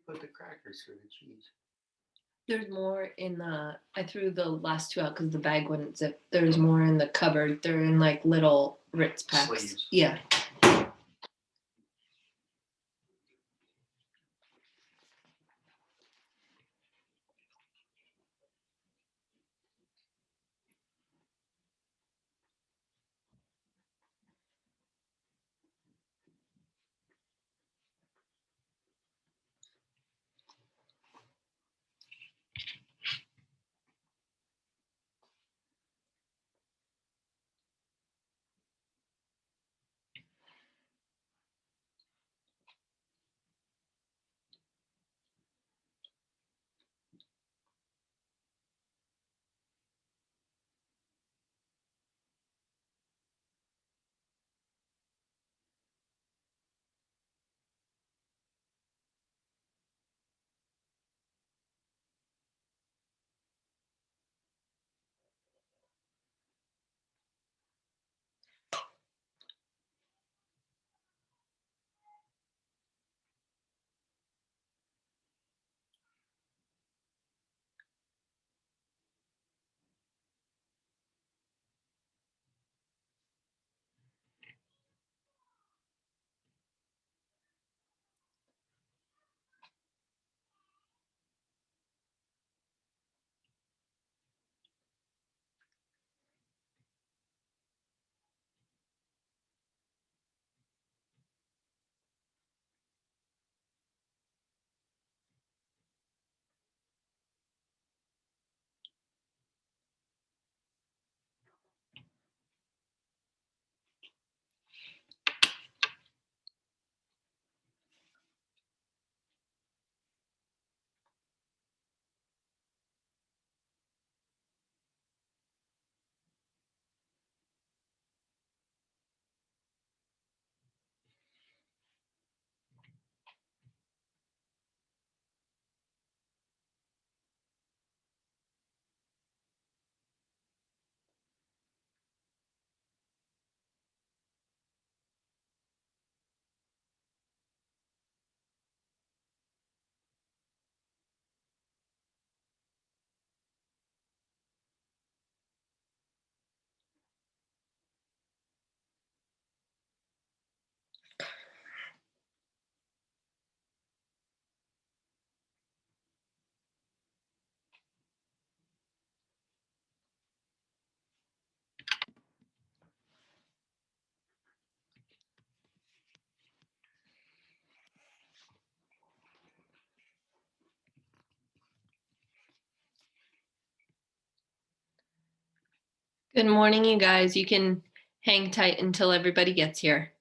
put the crackers for the cheese? There's more in the, I threw the last two out because the bag wouldn't zip. There's more in the cupboard. They're in like little Ritz packs. Sleeves. Yeah. Good morning, you guys. You can hang tight until everybody gets here.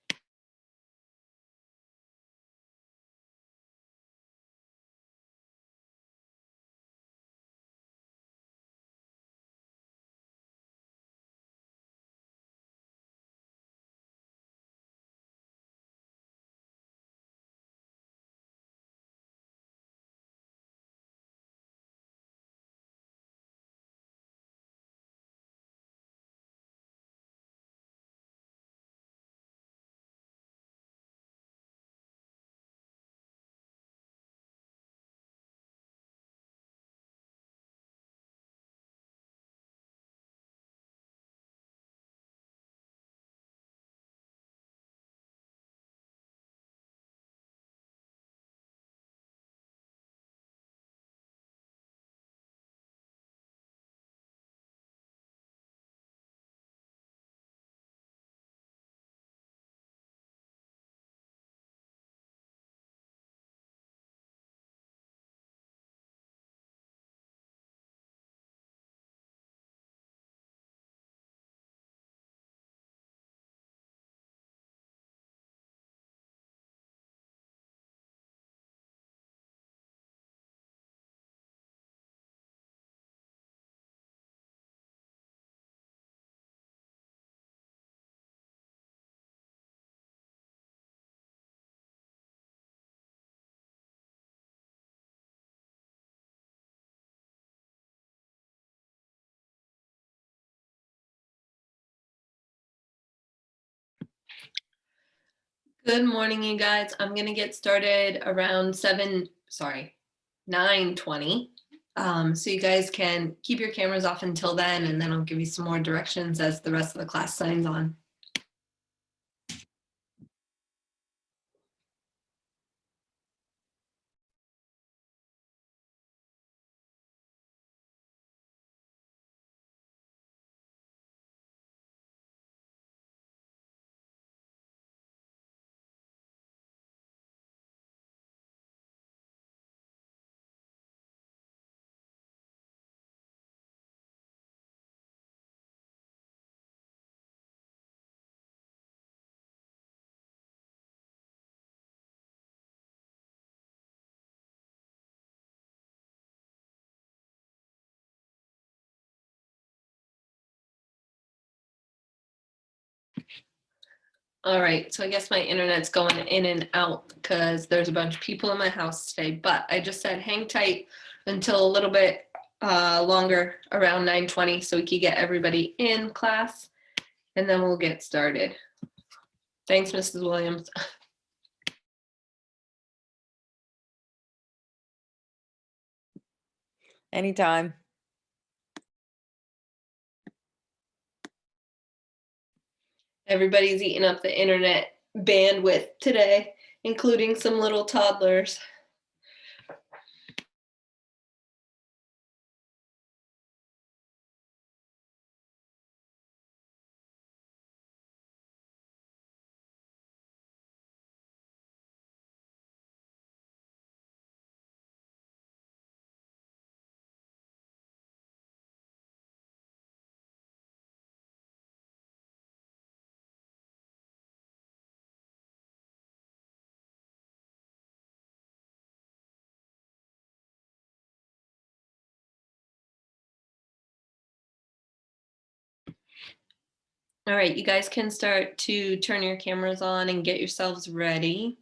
Good morning, you guys. I'm going to get started around 7 sorry, 9:20. So you guys can keep your cameras off until then, and then I'll give you some more directions as the rest of the class signs on. All right, so I guess my internet's going in and out because there's a bunch of people in my house today, but I just said hang tight until a little bit longer, around 9:20, so we can get everybody in class, and then we'll get started. Thanks, Mrs. Williams. Anytime. Everybody's eating up the internet bandwidth today, including some little toddlers. All right, you guys can start to turn your cameras on and get yourselves ready.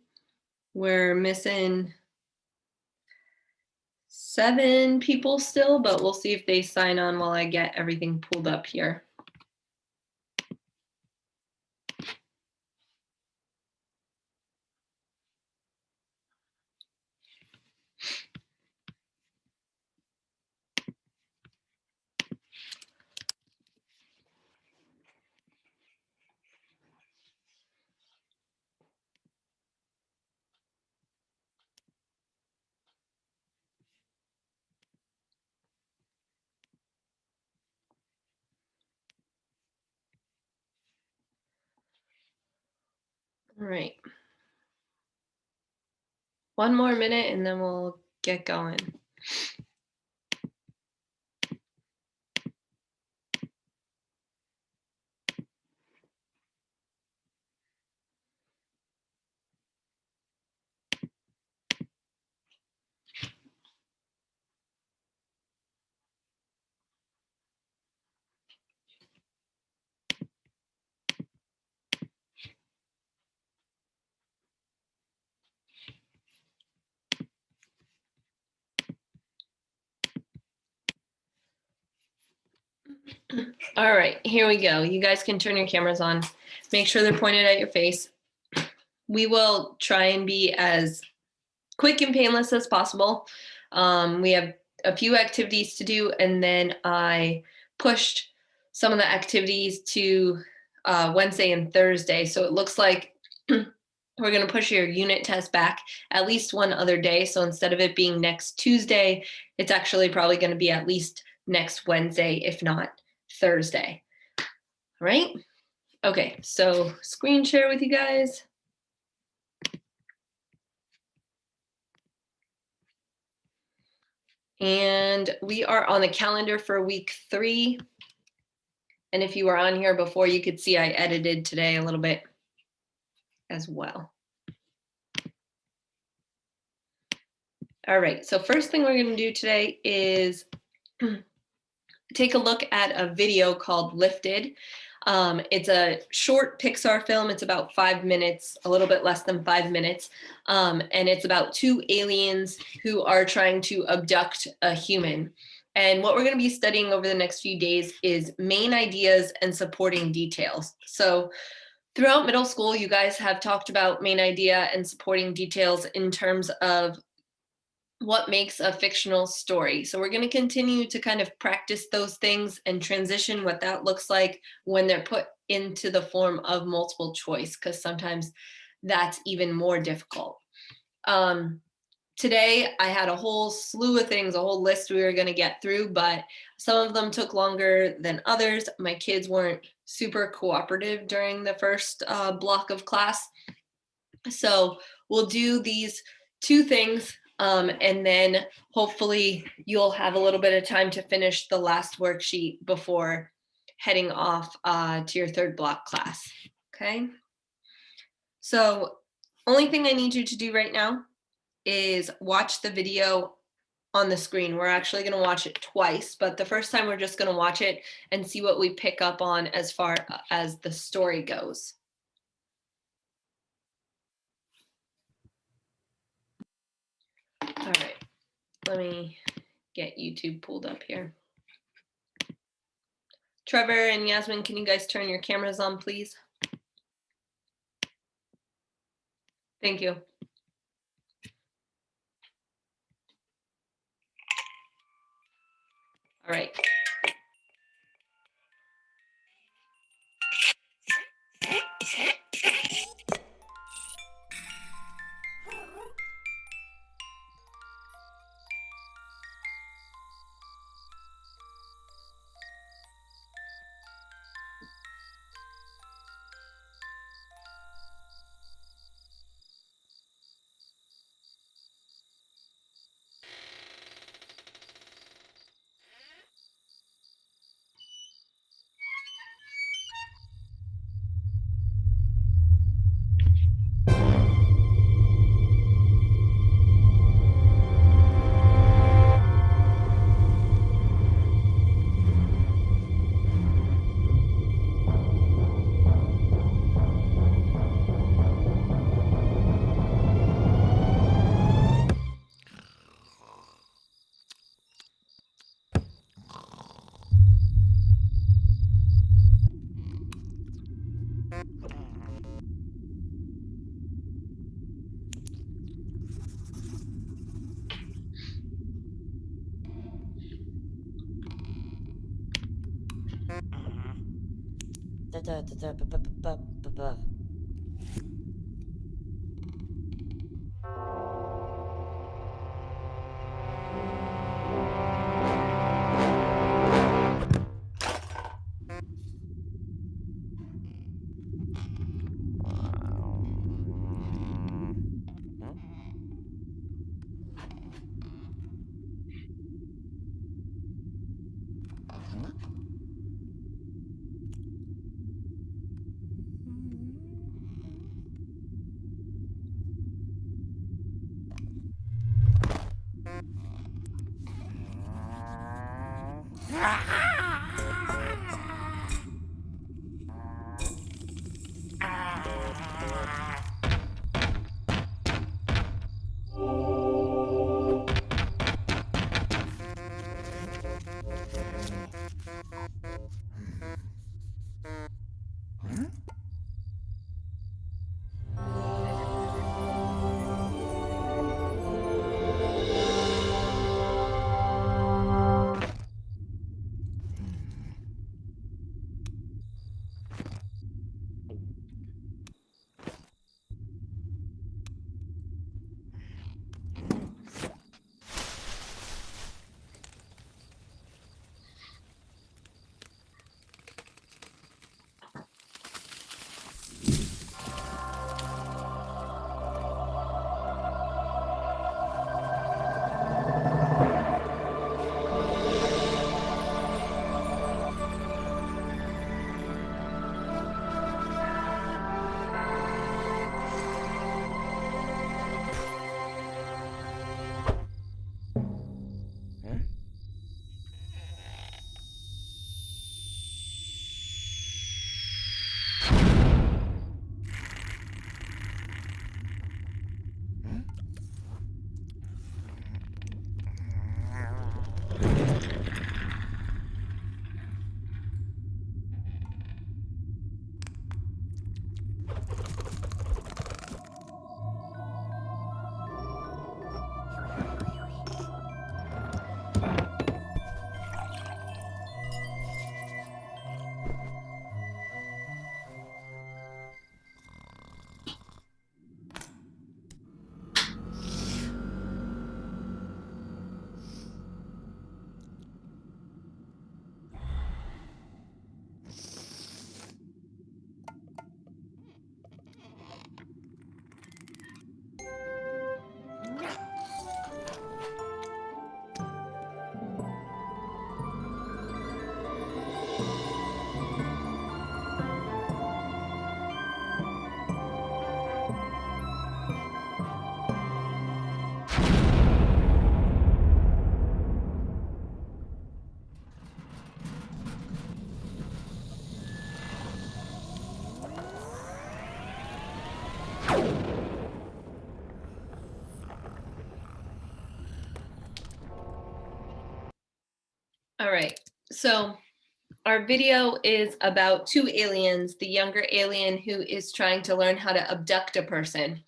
We're missing 7 people still, but we'll see if they sign on while I get everything pulled up here. All right. One more minute and then we'll get going. All right, here we go. You guys can turn your cameras on. Make sure they're pointed at your face. We will try and be as quick and painless as possible. We have a few activities to do, and then I pushed some of the activities to Wednesday and Thursday. So it looks like we're going to push your unit test back at least one other day. So instead of it being next Tuesday, it's actually probably going to be at least next Wednesday, if not Thursday. Right? Okay, so screen share with you guys. And we are on the calendar for week 3. And if you were on here before, you could see I edited today a little bit as well. All right, so first thing we're going to do today is take a look at a video called Lifted. It's a short Pixar film. It's about 5 minutes, a little bit less than 5 minutes. And it's about 2 aliens who are trying to abduct a human. And what we're going to be studying over the next few days is main ideas and supporting details. So throughout middle school, you guys have talked about main idea and supporting details in terms of what makes a fictional story. So we're going to continue to kind of practice those things and transition what that looks like when they're put into the form of multiple choice, because sometimes that's even more difficult. Today I had a whole slew of things, a whole list we were going to get through, but some of them took longer than others. My kids weren't super cooperative during the first block of class. So we'll do these two things, and then hopefully you'll have a little bit of time to finish the last worksheet before heading off to your third block class. Okay. So only thing I need you to do right now is watch the video on the screen. We're actually going to watch it twice, but the first time we're just going to watch it and see what we pick up on as far as the story goes. All right, let me get YouTube pulled up here. Trevor and Yasmin, can you guys turn your cameras on, please? Thank you. All right. All right, so our video is about two aliens, the younger alien who is trying to learn how to abduct a person.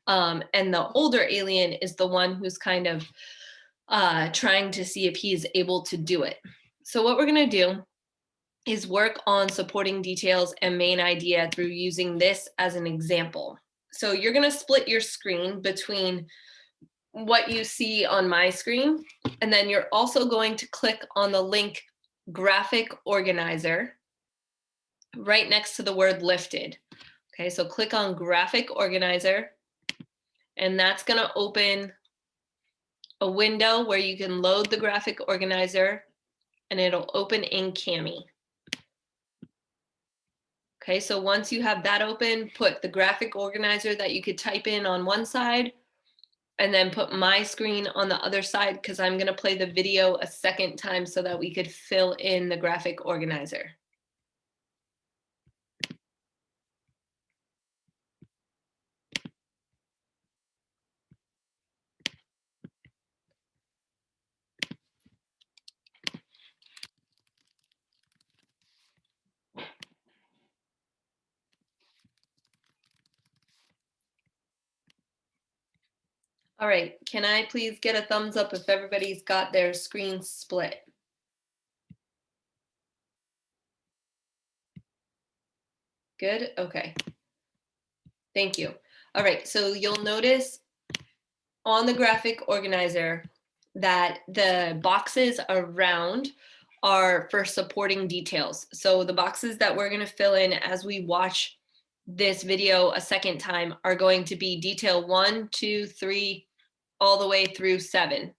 And the older alien is the one who's kind of trying to see if he's able to do it. So what we're gonna do is work on supporting details and main idea through using this as an example. So you're gonna split your screen between what you see on my screen, and then you're also going to click on the link graphic organizer right next to the word lifted. Okay, so click on graphic organizer, and that's gonna open a window where you can load the graphic organizer, and it'll open in Cami. Okay, so once you have that open, put the graphic organizer that you could type in on one side, and then put my screen on the other side, because I'm gonna play the video a second time so that we could fill in the graphic organizer. All right, can I please get a thumbs up if everybody's got their screen split? Good, okay. Thank you. All right, so you'll notice on the graphic organizer that the boxes around are for supporting details. So the boxes that we're gonna fill in as we watch this video a second time are going to be detail 1, 2, 3, all the way through 7.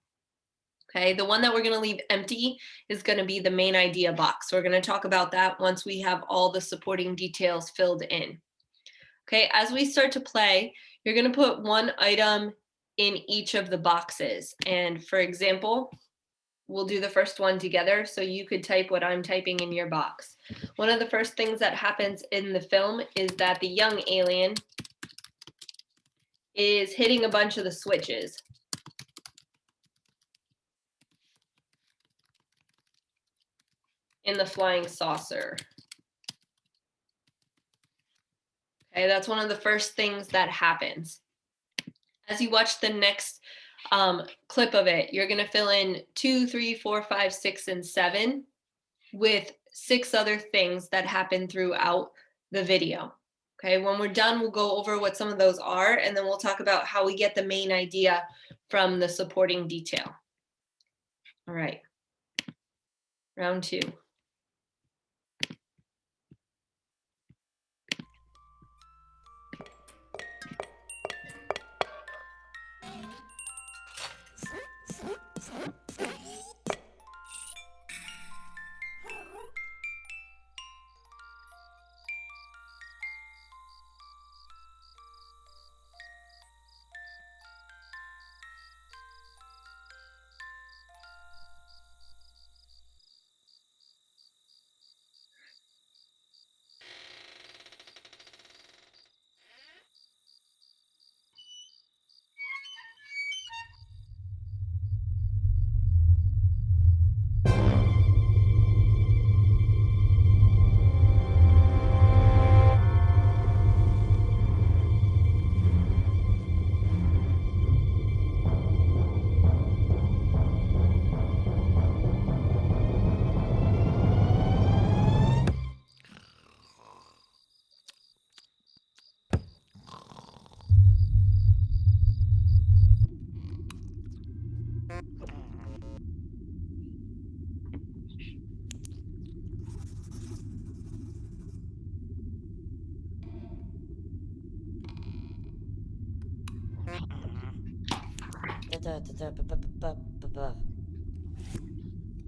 Okay, the one that we're gonna leave empty is gonna be the main idea box. We're gonna talk about that once we have all the supporting details filled in. Okay, as we start to play, you're gonna put one item in each of the boxes. And for example, we'll do the first one together so you could type what I'm typing in your box. One of the first things that happens in the film is that the young alien is hitting a bunch of the switches. In the flying saucer. Okay, that's one of the first things that happens. As you watch the next clip of it, you're gonna fill in 2, 3, 4, 5, 6, and 7 with 6 other things that happen throughout the video. Okay, when we're done, we'll go over what some of those are, and then we'll talk about how we get the main idea from the supporting detail. All right, round 2.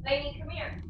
Lainey, come here.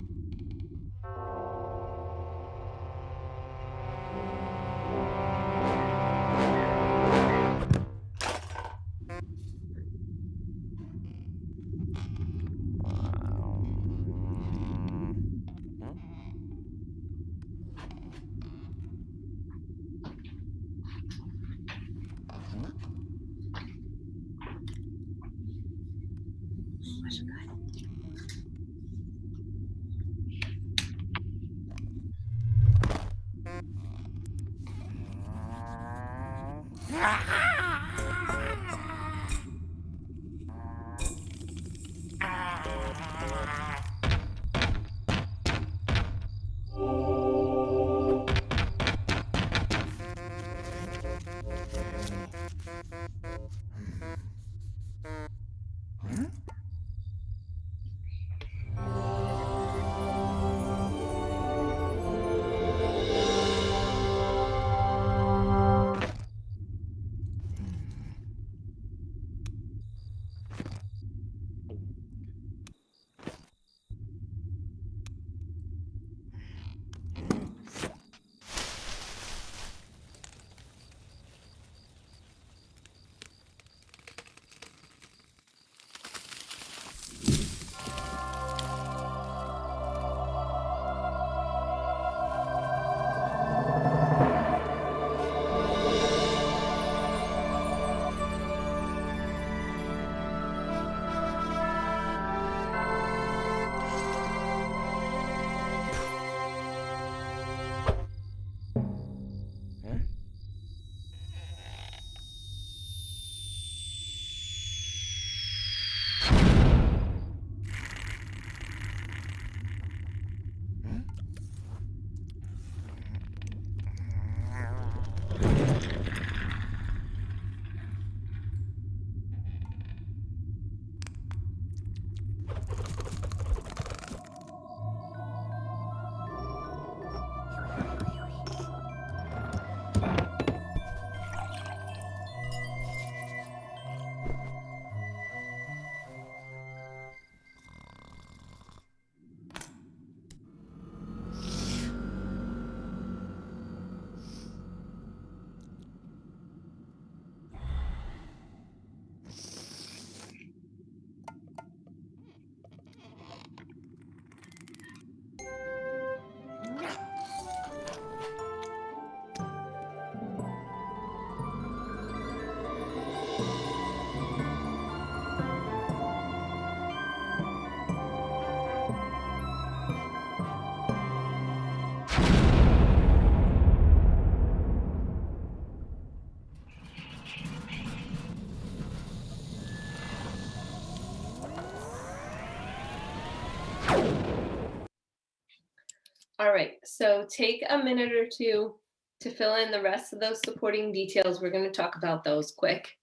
All right, so take a minute or two to fill in the rest of those supporting details. We're going to talk about those quick.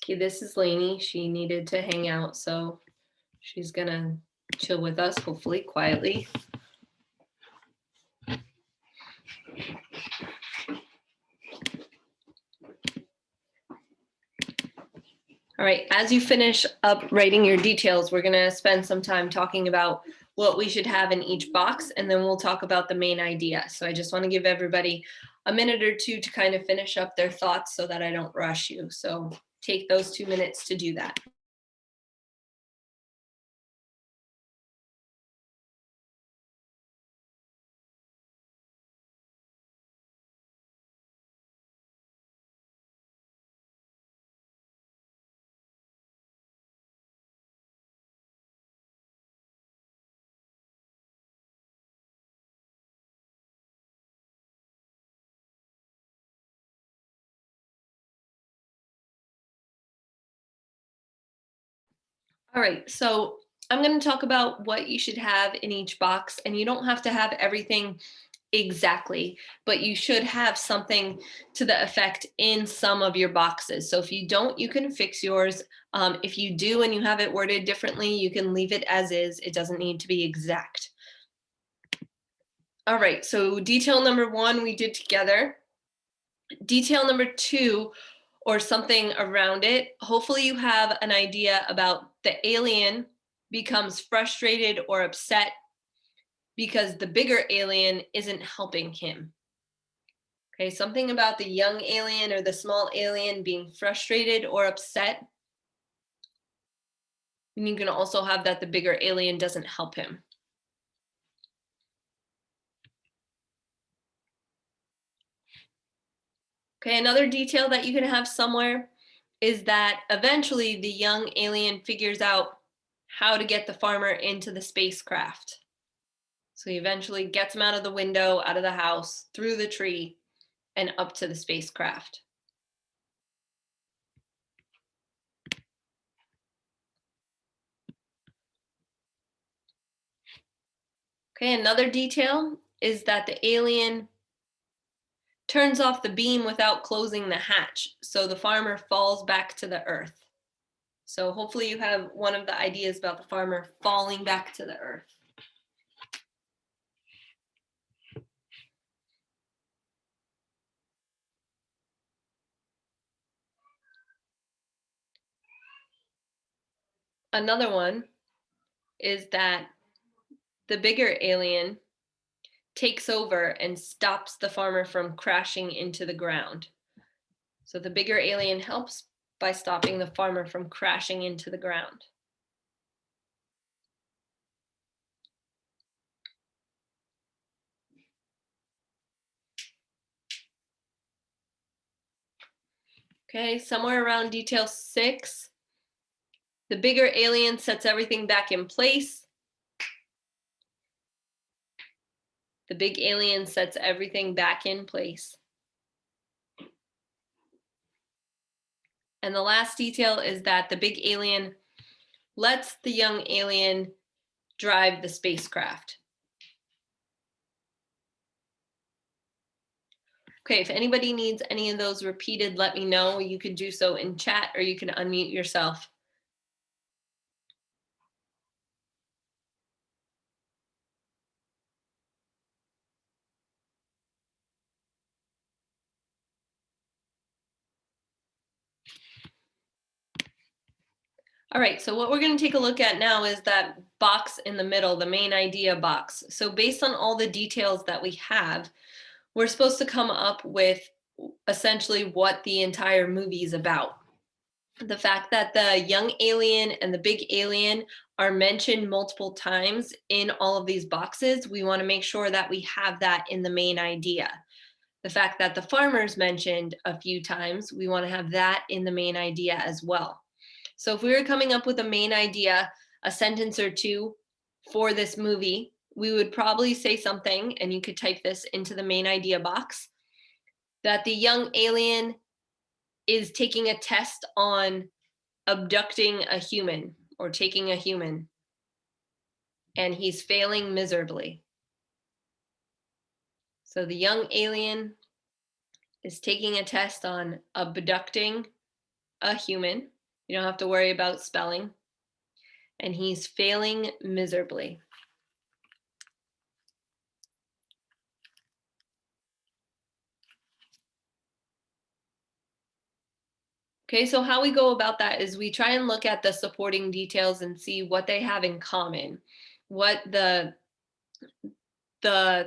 Okay, this is Lainey. She needed to hang out, so she's going to chill with us, hopefully quietly. All right, as you finish up writing your details, we're going to spend some time talking about what we should have in each box, and then we'll talk about the main idea. So I just want to give everybody a minute or two to kind of finish up their thoughts so that I don't rush you. So take those 2 minutes to do that. All right, so I'm going to talk about what you should have in each box, and you don't have to have everything exactly, but you should have something to the effect in some of your boxes. So if you don't, you can fix yours. If you do and you have it worded differently, you can leave it as is. It doesn't need to be exact. All right, so detail number 1 we did together. Detail number 2, or something around it, hopefully you have an idea about the alien becomes frustrated or upset because the bigger alien isn't helping him. Okay, something about the young alien or the small alien being frustrated or upset. And you can also have that the bigger alien doesn't help him. Okay, another detail that you can have somewhere is that eventually the young alien figures out how to get the farmer into the spacecraft. So he eventually gets him out of the window, out of the house, through the tree, and up to the spacecraft. Okay, another detail is that the alien turns off the beam without closing the hatch, so the farmer falls back to the earth. So hopefully you have one of the ideas about the farmer falling back to the earth. Another one is that the bigger alien takes over and stops the farmer from crashing into the ground. So the bigger alien helps by stopping the farmer from crashing into the ground. Okay, somewhere around detail 6, the bigger alien sets everything back in place. The big alien sets everything back in place. And the last detail is that the big alien lets the young alien drive the spacecraft. Okay, if anybody needs any of those repeated, let me know. You could do so in chat or you can unmute yourself. All right, so what we're going to take a look at now is that box in the middle, the main idea box. So based on all the details that we have, we're supposed to come up with essentially what the entire movie is about. The fact that the young alien and the big alien are mentioned multiple times in all of these boxes, we want to make sure that we have that in the main idea. The fact that the farmer's mentioned a few times, we want to have that in the main idea as well. So if we were coming up with a main idea, a sentence or two for this movie, we would probably say something, and you could type this into the main idea box, that the young alien is taking a test on abducting a human or taking a human. and he's failing miserably. So the young alien is taking a test on abducting a human. You don't have to worry about spelling. And he's failing miserably. Okay, so how we go about that is we try and look at the supporting details and see what they have in common, what the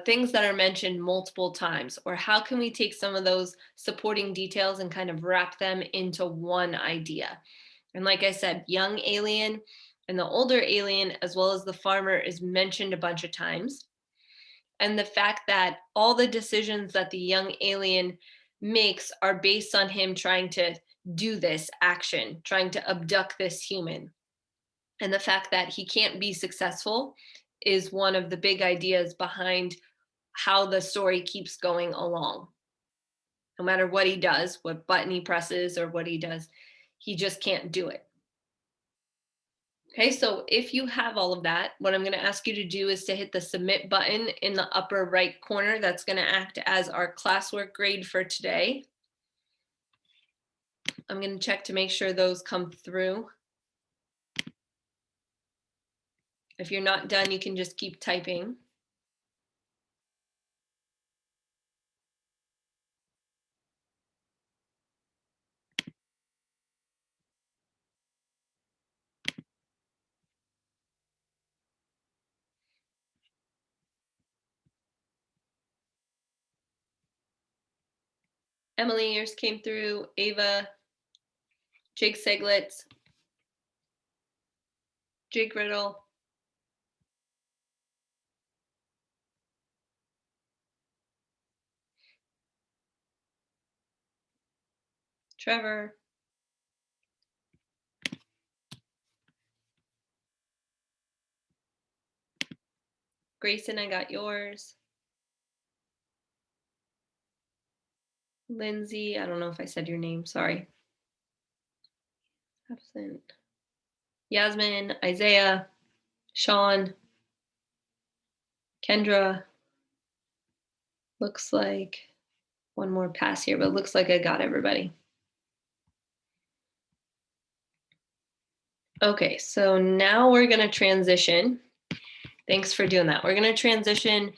things that are mentioned multiple times, or how can we take some of those supporting details and kind of wrap them into one idea. And like I said, young alien and the older alien, as well as the farmer, is mentioned a bunch of times. And the fact that all the decisions that the young alien makes are based on him trying to do this action, trying to abduct this human. And the fact that he can't be successful is one of the big ideas behind how the story keeps going along. No matter what he does, what button he presses or what he does, he just can't do it. Okay, so if you have all of that, what I'm going to ask you to do is to hit the submit button in the upper right corner. That's going to act as our classwork grade for today. I'm going to check to make sure those come through. If you're not done, you can just keep typing. Emily, yours came through. Ava, Jake Seglitz, Jake Riddle, Trevor, Grayson, I got yours. Lindsay, I don't know if I said your name, sorry. Absent. Yasmin, Isaiah, Sean, Kendra. Looks like one more pass here, but looks like I got everybody. Okay, so now we're going to transition. Thanks for doing that. We're going to transition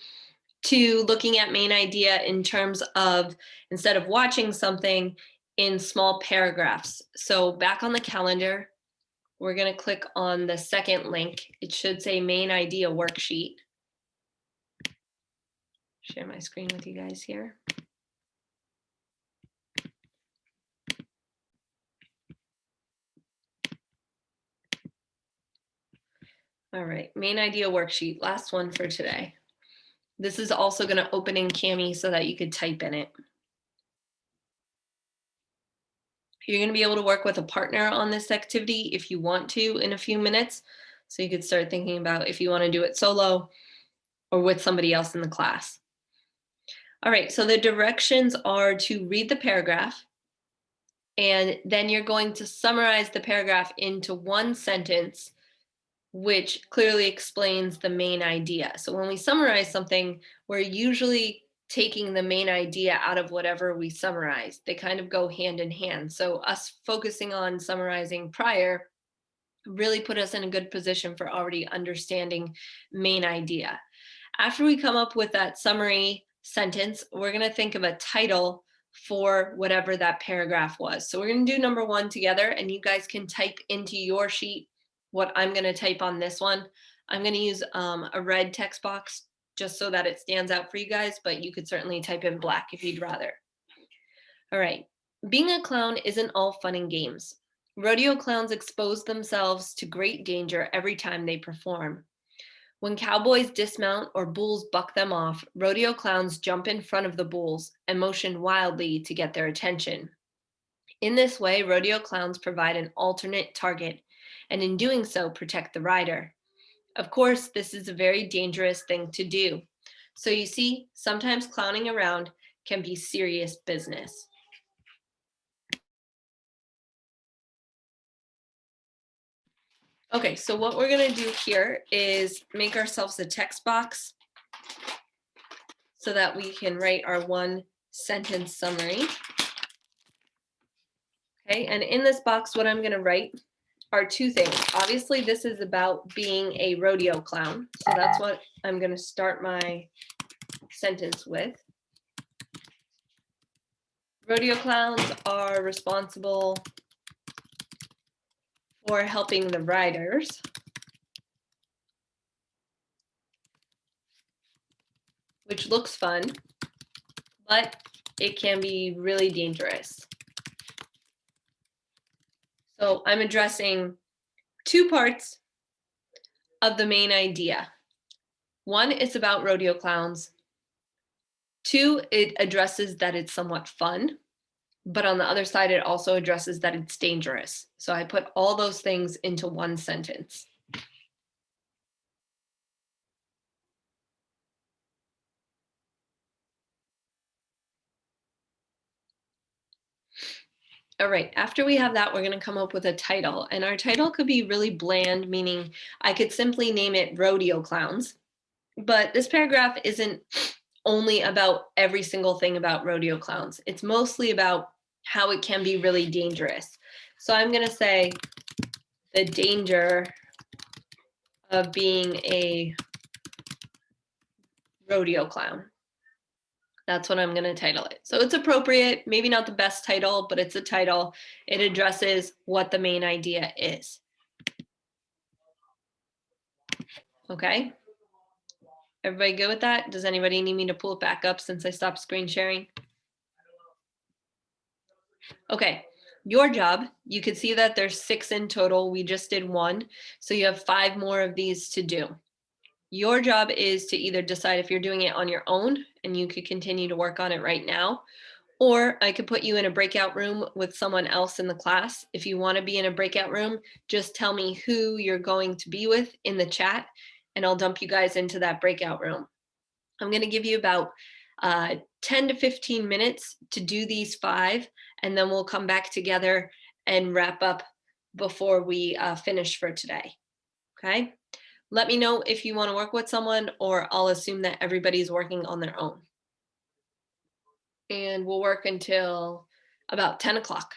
to looking at main idea in terms of, instead of watching something, in small paragraphs. So back on the calendar, we're going to click on the second link. It should say main idea worksheet. Share my screen with you guys here. All right, main idea worksheet, last one for today. This is also going to open in Kami so that you could type in it. You're going to be able to work with a partner on this activity if you want to in a few minutes. So you could start thinking about if you want to do it solo or with somebody else in the class. All right, so the directions are to read the paragraph, and then you're going to summarize the paragraph into one sentence which clearly explains the main idea. So when we summarize something, we're usually taking the main idea out of whatever we summarize. They kind of go hand in hand. So us focusing on summarizing prior really put us in a good position for already understanding main idea. After we come up with that summary sentence, we're going to think of a title for whatever that paragraph was. So we're going to do number one together, and you guys can type into your sheet what I'm going to type on this one. I'm going to use a red text box just so that it stands out for you guys, but you could certainly type in black if you'd rather. All right. Being a clown isn't all fun and games. Rodeo clowns expose themselves to great danger every time they perform. When cowboys dismount or bulls buck them off, rodeo clowns jump in front of the bulls and motion wildly to get their attention. In this way, rodeo clowns provide an alternate target, and in doing so, protect the rider. Of course, this is a very dangerous thing to do. So you see, sometimes clowning around can be serious business. Okay, so what we're gonna do here is make ourselves a text box so that we can write our one sentence summary. Okay, and in this box, what I'm gonna write are two things. Obviously, this is about being a rodeo clown. So that's what I'm gonna start my sentence with. Rodeo clowns are responsible for helping the riders which looks fun, but it can be really dangerous. So I'm addressing two parts of the main idea. One is about rodeo clowns. Two, it addresses that it's somewhat fun, but on the other side, it also addresses that it's dangerous. So I put all those things into one sentence. All right, after we have that, we're going to come up with a title. And our title could be really bland, meaning I could simply name it Rodeo Clowns. But this paragraph isn't only about every single thing about rodeo clowns. It's mostly about how it can be really dangerous. So I'm going to say the danger of being a rodeo clown. That's what I'm going to title it. So it's appropriate, maybe not the best title, but it's a title. It addresses what the main idea is. Okay. Everybody good with that? Does anybody need me to pull it back up since I stopped screen sharing? Okay, your job, you can see that there's 6 in total. We just did 1. So you have 5 more of these to do. Your job is to either decide if you're doing it on your own and you could continue to work on it right now, or I could put you in a breakout room with someone else in the class. If you want to be in a breakout room, just tell me who you're going to be with in the chat and I'll dump you guys into that breakout room. I'm going to give you about 10 to 15 minutes to do these 5, and then we'll come back together and wrap up before we finish for today. Okay? Let me know if you want to work with someone, or I'll assume that everybody's working on their own. And we'll work until about 10 o'clock.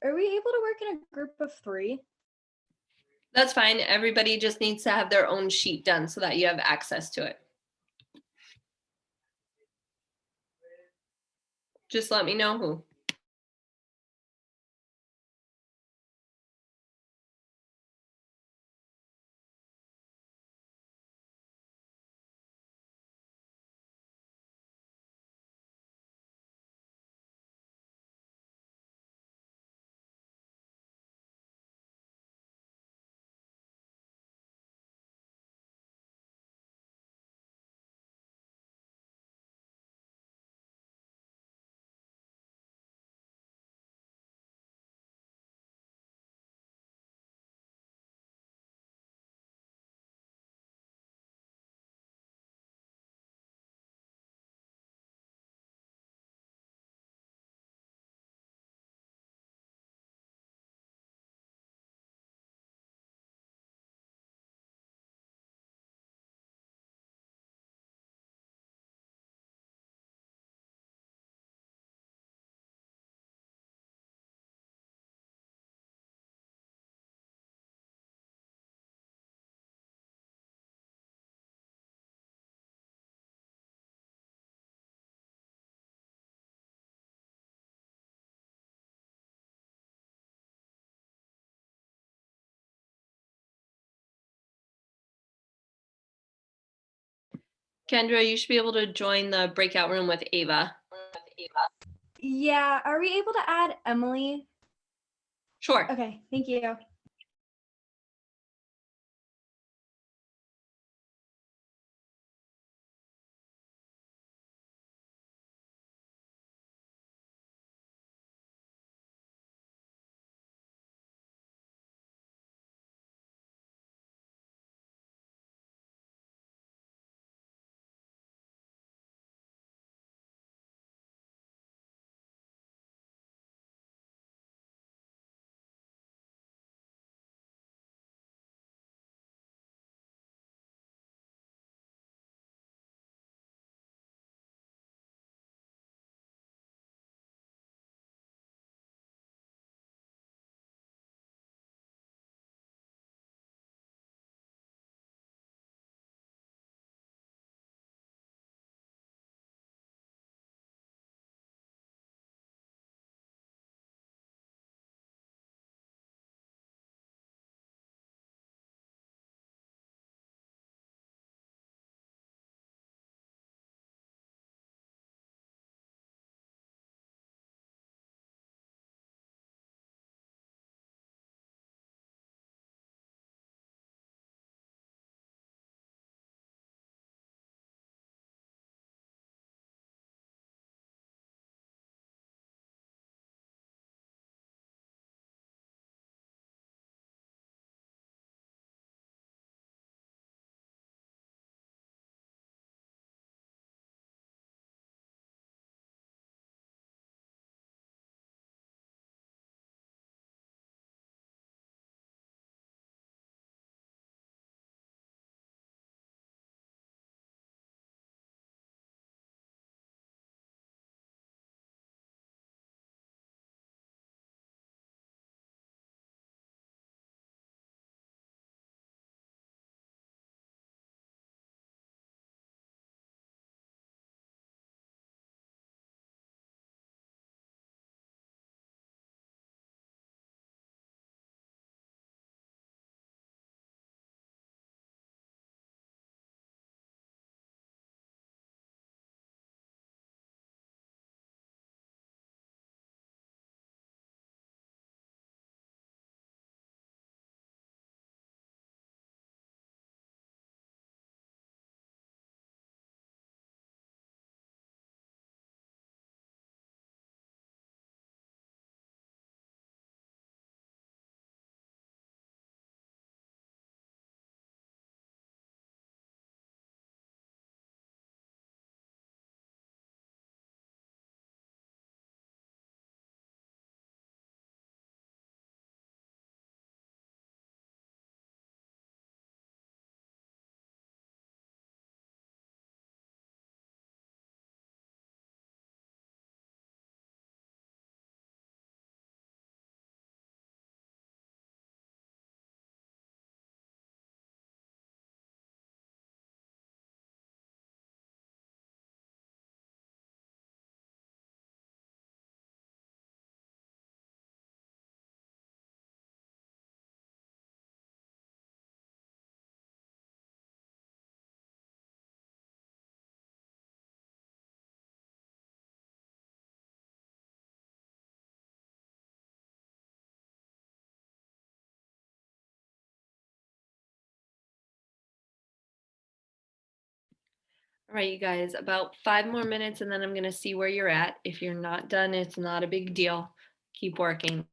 Are we able to work in a group of 3? That's fine. Everybody just needs to have their own sheet done so that you have access to it. Just let me know who. Kendra, you should be able to join the breakout room with Ava. Yeah, are we able to add Emily? Sure. Okay, thank you. All right, you guys, about 5 more minutes and then I'm going to see where you're at. If you're not done, it's not a big deal. Keep working.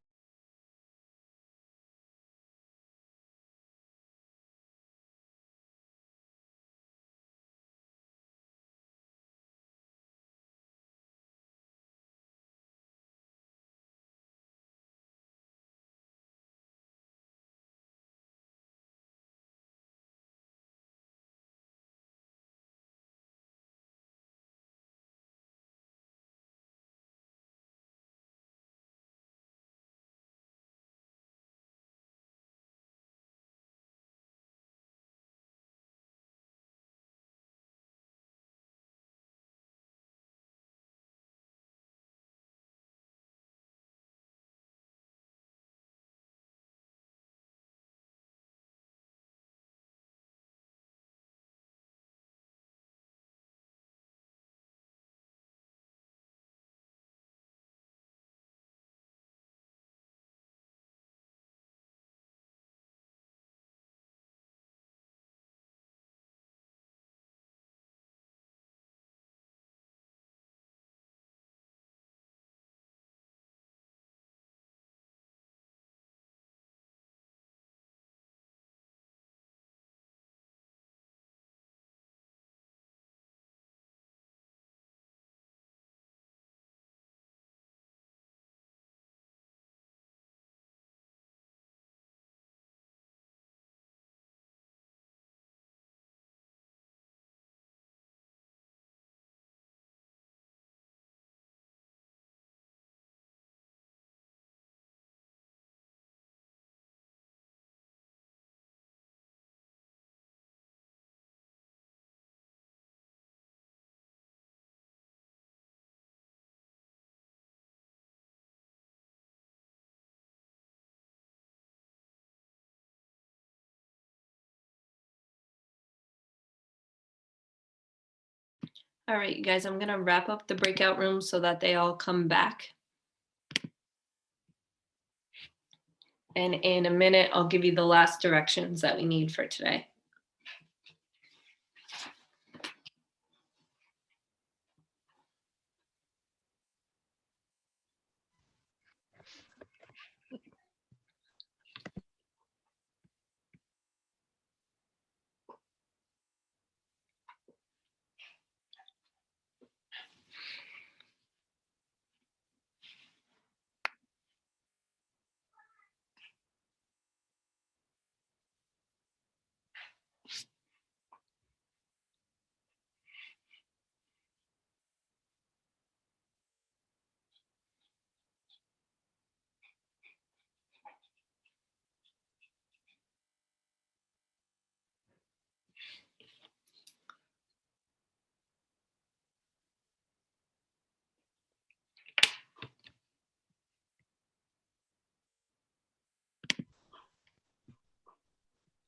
All right, you guys, I'm gonna wrap up the breakout room so that they all come back. And in a minute, I'll give you the last directions that we need for today.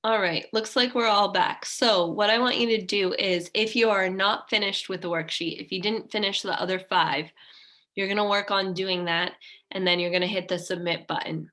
All right, looks like we're all back. So what I want you to do is, if you are not finished with the worksheet, if you didn't finish the other 5, you're gonna work on doing that, and then you're gonna hit the submit button.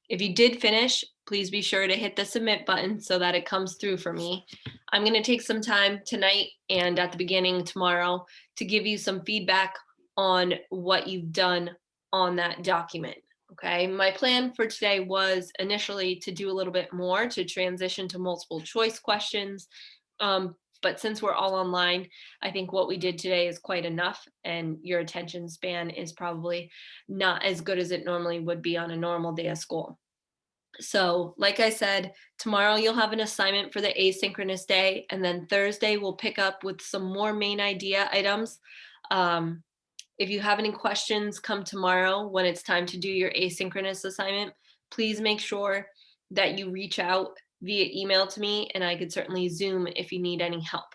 If you did finish, please be sure to hit the submit button so that it comes through for me. I'm gonna take some time tonight and at the beginning tomorrow to give you some feedback on what you've done on that document. Okay, my plan for today was initially to do a little bit more to transition to multiple choice questions. But since we're all online, I think what we did today is quite enough, and your attention span is probably not as good as it normally would be on a normal day of school. So, like I said, tomorrow you'll have an assignment for the asynchronous day, and then Thursday we'll pick up with some more main idea items. Um, if you have any questions come tomorrow when it's time to do your asynchronous assignment, please make sure that you reach out via email to me, and I could certainly Zoom if you need any help.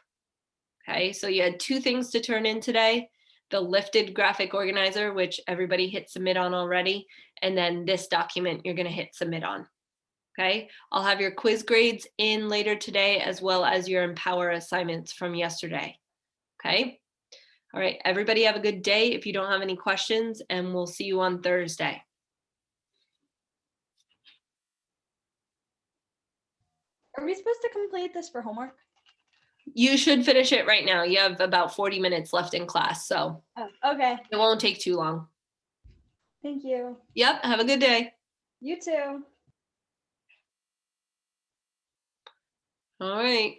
Okay, so you had 2 things to turn in today: the lifted graphic organizer, which everybody hit submit on already, and then this document you're going to hit submit on. Okay, I'll have your quiz grades in later today, as well as your Empower assignments from yesterday. Okay. All right, everybody have a good day if you don't have any questions, and we'll see you on Thursday. Are we supposed to complete this for homework? You should finish it right now. You have about 40 minutes left in class, so Oh, okay. it won't take too long. Thank you. Yep, have a good day. You too. All right.